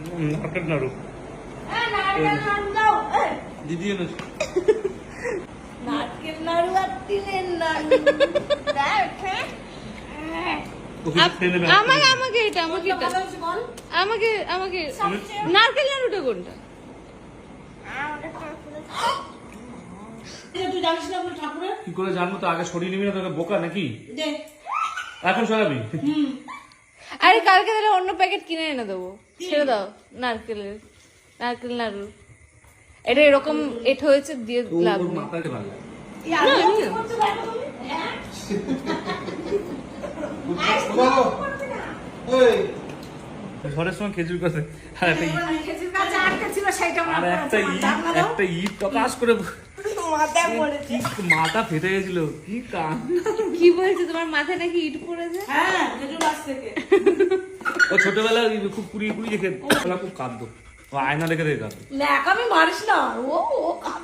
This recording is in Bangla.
নারকেল নাড়ু দিদি এনেছে নারকেল নাড়ু আর তিলের নাড়ু আমাকে আমাকে এটা আমাকে এটা আমাকে আমাকে নারকেল নাড়ুটা কোনটা? তুই জানিস না ঠাকুরের কি করে জানবো? তো আগে সরিয়ে নিবি না? তোকে বোকা নাকি? এখন সরাবি? আরে কালকে তাহলে অন্য প্যাকেট কিনে এনে দেবো। ছেড়ে দাও নারকেল নাড়ু। এটা এরকম এঠো হয়েছে দিয়ে লাভ নেই। মাথায় ভালো ঝড়ের সময় খেজুর গাছে আর একটা ইট টকাশ করে মাথা ফেটে গেছিল। কি কান কি বলছে তোমার মাথায় নাকি ইট পড়েছে? হ্যাঁ খেজুর গাছ থেকে ও ছোটবেলায় খুব কুড়িয়ে রেখে খুব কাঁদতো, ও আয়না রেখে কাঁদতো। ন্যাকামি মারিস না ও